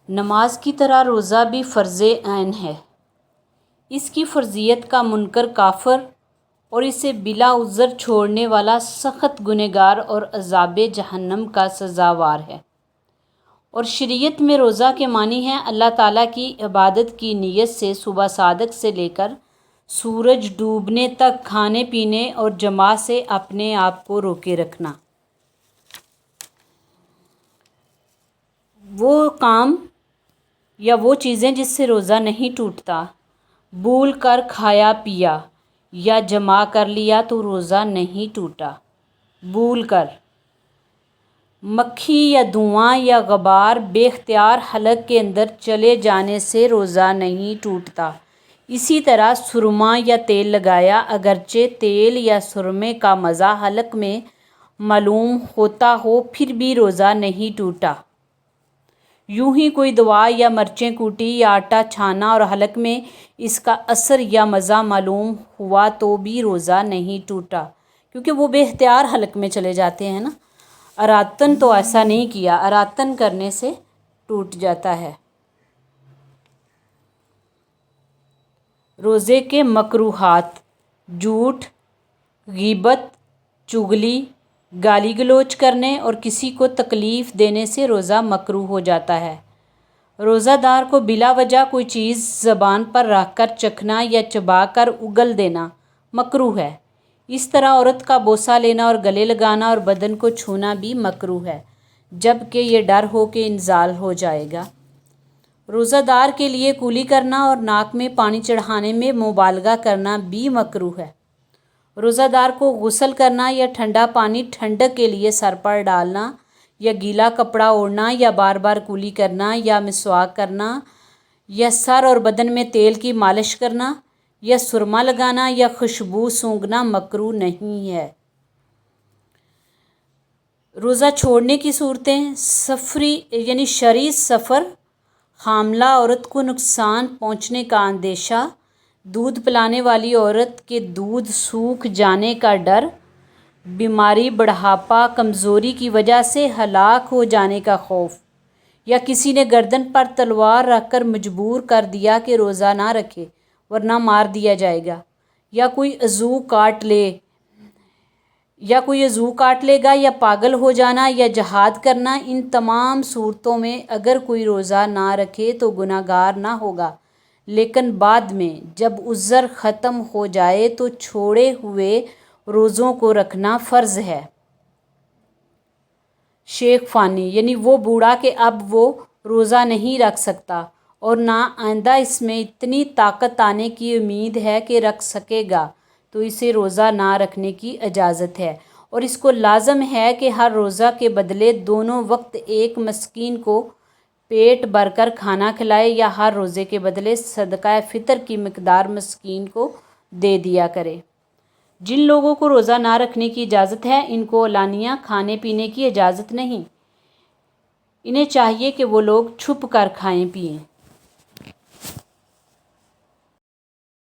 نماز کی طرح روزہ بھی فرض عین ہے۔ اس کی فرضیت کا منکر کافر اور اسے بلا عذر چھوڑنے والا سخت گنہگار اور عذاب جہنم کا سزاوار ہے۔ اور شریعت میں روزہ کے معنی ہے اللہ تعالیٰ کی عبادت کی نیت سے صبح صادق سے لے کر سورج ڈوبنے تک کھانے پینے اور جماع سے اپنے آپ کو روکے رکھنا۔ وہ کام یا وہ چیزیں جس سے روزہ نہیں ٹوٹتا، بھول کر کھایا پیا یا جمع کر لیا تو روزہ نہیں ٹوٹا۔ بھول کر مکھی یا دھواں یا غبار بے اختیار حلق کے اندر چلے جانے سے روزہ نہیں ٹوٹتا۔ اسی طرح سرما یا تیل لگایا، اگرچہ تیل یا سرمے کا مزہ حلق میں معلوم ہوتا ہو پھر بھی روزہ نہیں ٹوٹا۔ یوں ہی کوئی دوا یا مرچیں کوٹی یا آٹا چھانا اور حلق میں اس کا اثر یا مزہ معلوم ہوا تو بھی روزہ نہیں ٹوٹا، کیونکہ وہ بے اختیار حلق میں چلے جاتے ہیں نا۔ ارادتاً تو ایسا نہیں کیا، ارادتاً کرنے سے ٹوٹ جاتا ہے۔ روزے کے مکروہات: جھوٹ، غیبت، چغلی، گالی گلوچ کرنے اور کسی کو تکلیف دینے سے روزہ مکروہ ہو جاتا ہے۔ روزہ دار کو بلا وجہ کوئی چیز زبان پر رکھ کر چکھنا یا چبا کر اگل دینا مکروہ ہے۔ اس طرح عورت کا بوسہ لینا اور گلے لگانا اور بدن کو چھونا بھی مکروہ ہے، جبکہ یہ ڈر ہو کہ انزال ہو جائے گا۔ روزہ دار کے لیے کولی کرنا اور ناک میں پانی چڑھانے میں مبالغہ کرنا بھی مکروہ ہے۔ روزہ دار کو غسل کرنا یا ٹھنڈا پانی ٹھنڈک کے لیے سر پر ڈالنا یا گیلا کپڑا اوڑھنا یا بار بار کولی کرنا یا مسواک کرنا یا سر اور بدن میں تیل کی مالش کرنا یا سرما لگانا یا خوشبو سونگھنا مکروہ نہیں ہے۔ روزہ چھوڑنے کی صورتیں: سفری یعنی شرعی سفر، حاملہ عورت کو نقصان پہنچنے کا اندیشہ، دودھ پلانے والی عورت کے دودھ سوکھ جانے کا ڈر، بیماری، بڑھاپا، کمزوری کی وجہ سے ہلاک ہو جانے کا خوف، یا کسی نے گردن پر تلوار رکھ کر مجبور کر دیا کہ روزہ نہ رکھے ورنہ مار دیا جائے گا، یا کوئی عضو کاٹ لے گا یا پاگل ہو جانا یا جہاد کرنا۔ ان تمام صورتوں میں اگر کوئی روزہ نہ رکھے تو گناہ گار نہ ہوگا، لیکن بعد میں جب عذر ختم ہو جائے تو چھوڑے ہوئے روزوں کو رکھنا فرض ہے۔ شیخ فانی یعنی وہ بوڑھا کہ اب وہ روزہ نہیں رکھ سکتا اور نہ آئندہ اس میں اتنی طاقت آنے کی امید ہے کہ رکھ سکے گا، تو اسے روزہ نہ رکھنے کی اجازت ہے، اور اس کو لازم ہے کہ ہر روزہ کے بدلے دونوں وقت ایک مسکین کو پیٹ بھر کر کھانا کھلائے یا ہر روزے کے بدلے صدقہ فطر کی مقدار مسکین کو دے دیا کرے۔ جن لوگوں کو روزہ نہ رکھنے کی اجازت ہے ان کو علانیہ کھانے پینے کی اجازت نہیں، انہیں چاہیے کہ وہ لوگ چھپ کر کھائیں پئیں۔